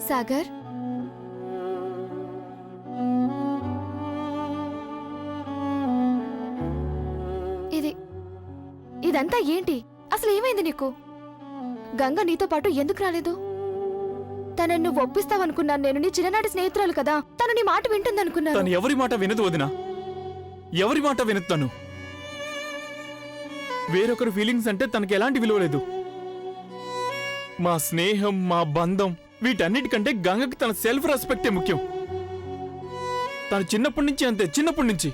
సాగర్, ఇదంతా ఏంటి? అసలు ఏమైంది నీకు? గంగ నీతో పాటు ఎందుకు రాలేదు? తనను నువ్వు ఒప్పిస్తావనుకున్నాను. నేను నీ చిన్ననాటి స్నేహితురాలు కదా, తను నీ మాట వింటుందనుకున్నాను. తను ఎవరి మాట వినదు వదినా, ఎవరి మాట వినదు. తను వేరొకరు ఫీలింగ్స్ అంటే తనకి ఎలాంటి విలువ లేదు. మా స్నేహం, మా బంధం, వీటన్నిటికంటే గంగకి తన సెల్ఫ్ రెస్పెక్టే ముఖ్యం. తను చిన్నప్పటి నుంచి అంతే, చిన్నప్పటి నుంచి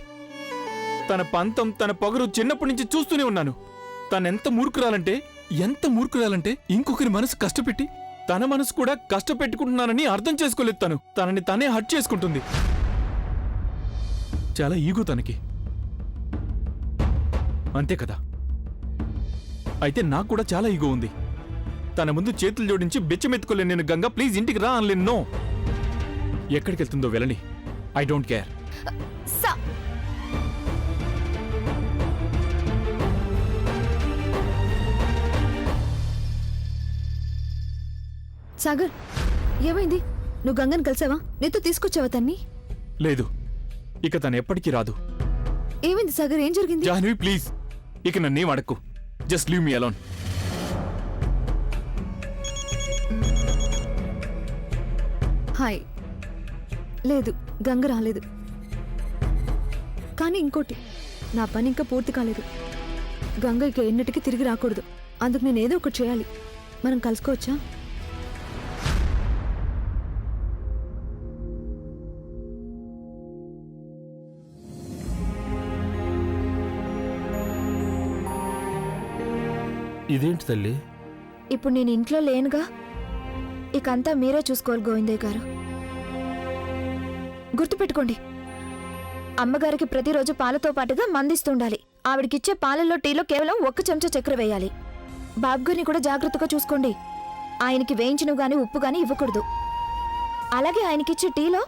తన పంతం, తన పొగరు చిన్నప్పటి నుంచి చూస్తూనే ఉన్నాను. తనెంత మూర్ఖురాలంటే ఇంకొకరి మనసు కష్టపెట్టి తన మనసు కూడా కష్టపెట్టుకుంటున్నానని అర్థం చేసుకోలేదు. తనని తనే హర్ట్ చేసుకుంటుంది. చాలా ఈగో తనకి, అంతే కదా? అయితే నాకు కూడా చాలా ఈగో ఉంది. తన ముందు చేతులు జోడించి బెచ్చమెత్తుకోలేను నేను. గంగా ప్లీజ్ ఇంటికి రా అనలేను. నో, ఎక్కడికి వెళ్తుందో వెళ్ళని, ఐ డోంట్ కేర్. సాగర్, ఏమైంది? నువ్వు గంగని కలిసావా? నీతో తీసుకొచ్చావా తన్ని? లేదు, ఇక తను ఎప్పటికీ రాదు. ఏమైంది సాగర్? ఏం జరిగింది? జాహ్నవి ప్లీజ్, ఇక నన్నేం అడక్కు. Just leave me alone. Hi. లేదు, గంగ రాలేదు. కానీ ఇంకోటి, నా పని ఇంకా పూర్తి కాలేదు. గంగ ఇక ఎన్నిటికీ తిరిగి రాకూడదు. అందుకు నేను ఏదో ఒకటి చేయాలి. మనం కలుసుకోవచ్చా? ఇదేంటి తల్లి? ఇప్పుడు నేను ఇంట్లో లేనుగా, ఇకంతా మీరే చూసుకోవాలి గోవిందయ్య గారు. గుర్తుపెట్టుకోండి, అమ్మగారికి ప్రతిరోజు పాలతో పాటుగా మందిస్తుండాలి. ఆవిడకిచ్చే పాలల్లో, టీలో కేవలం 1 చెంచా చక్కెర వేయాలి. బాబుగారిని కూడా జాగ్రత్తగా చూసుకోండి. ఆయనకి వేయించినవి గాని ఉప్పు గాని ఇవ్వకూడదు. అలాగే ఆయనకిచ్చే టీలో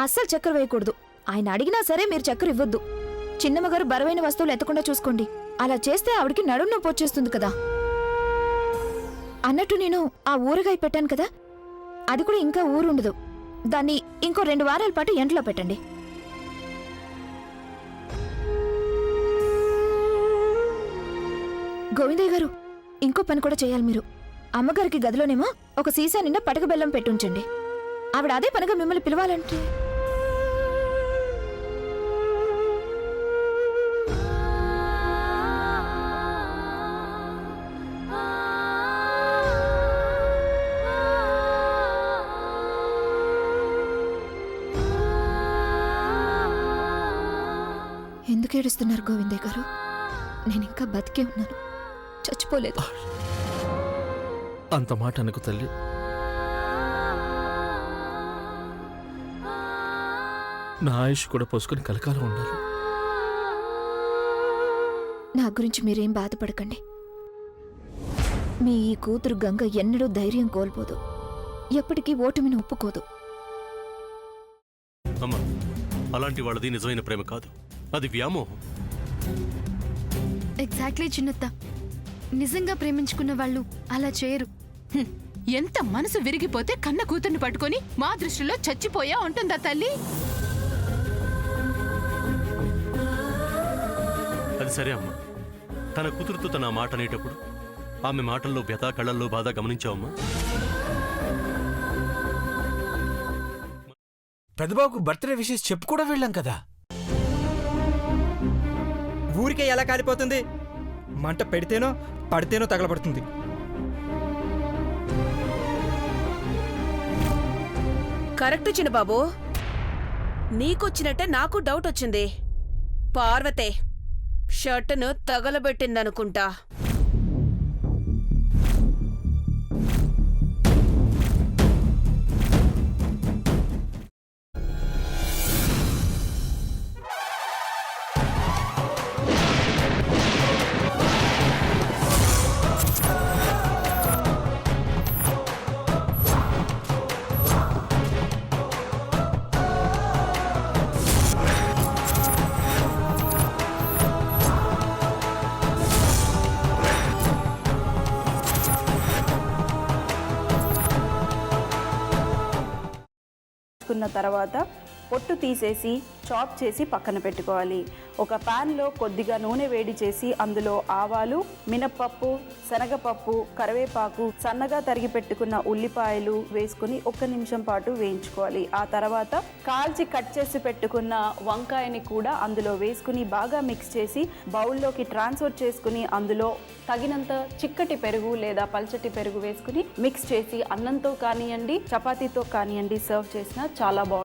అస్సలు చక్కెర వేయకూడదు. ఆయన అడిగినా సరే మీరు చక్కెర ఇవ్వద్దు. చిన్నమ్మగారు బరువైన వస్తువులు ఎత్తకుండా చూసుకోండి. అలా చేస్తే ఆవిడికి నడుము నొప్పి వచ్చేస్తుంది కదా. అన్నట్టు నేను ఆ ఊరగాయ పెట్టాను కదా, అది కూడా ఇంకా ఊరుండదు. దాన్ని ఇంకో 2 వారాల పాటు ఎండలో పెట్టండి. గోవిందయ్య గారు, ఇంకో పని కూడా చేయాలి మీరు. అమ్మగారికి గదిలోనేమో ఒక సీసా నిండా పటక బెల్లం పెట్టుంచండి. ఆవిడ అదే పనిగా మిమ్మల్ని పిలవాలంటే. ఎందుకు ఏడుస్తున్నారు గోవిందయ్య గారు? నేను ఇంకా బతికే ఉన్నాను, చచ్చిపోలేదు. అంత మాట అనుకు తల్లి. నా ఆయుష్ కూడా పోసుకొని కలకాలం ఉండాలి. నా గురించి మీరేం బాధపడకండి. మీ ఈ కూతురు గంగ ఎన్నడూ ధైర్యం కోల్పోదు, ఎప్పటికీ ఓటమిని ఒప్పుకోదు. అమ్మా, అలాంటి వాళ్ళది నిజమైన ప్రేమ కాదు, అది వ్యామోహం. ఎగ్జాక్ట్లీ చిన్నత్త, నిజంగా ప్రేమించుకున్న వాళ్ళు అలా చేయరు. ఎంత మనసు విరిగిపోతే కన్న కూతుర్ని పట్టుకొని మా దృష్టిలో చచ్చిపోయా ఉంటుందా తల్లి? అది సరే అమ్మా, తన కూతురుతో తన మాట అనేటప్పుడు ఆమె మాటల్లో వ్యథ, కళ్ళల్లో బాధ గమనించావమ్మా? పెద్దబాబుకు బర్త్డే విషెస్ చెప్పు కూడా వెళ్ళాం కదా. ఊరికే ఎలా కాలిపోతుంది? మంట పెడితేనో పడితేనో తగలబడుతుంది. కరెక్ట్ చిన్నబాబు, నీకొచ్చినట్టే నాకు డౌట్ వచ్చింది. పార్వతే షర్టును తగలబెట్టిందనుకుంటా. వేయించుకున్న తర్వాత పొట్టు తీసేసి చాప్ చేసి పక్కన పెట్టుకోవాలి. ఒక ప్యాన్లో కొద్దిగా నూనె వేడి చేసి అందులో ఆవాలు, మినప్పప్పు, శనగపప్పు, కరివేపాకు, సన్నగా తరిగి పెట్టుకున్న ఉల్లిపాయలు వేసుకుని 1 నిమిషం పాటు వేయించుకోవాలి. ఆ తర్వాత కాల్చి కట్ చేసి పెట్టుకున్న వంకాయని కూడా అందులో వేసుకుని బాగా మిక్స్ చేసి బౌల్లోకి ట్రాన్స్ఫర్ చేసుకుని అందులో తగినంత చిక్కటి పెరుగు లేదా పల్చటి పెరుగు వేసుకుని మిక్స్ చేసి అన్నంతో కానివ్వండి, చపాతీతో కానివ్వండి సర్వ్ చేసినా చాలా బాగుంటుంది.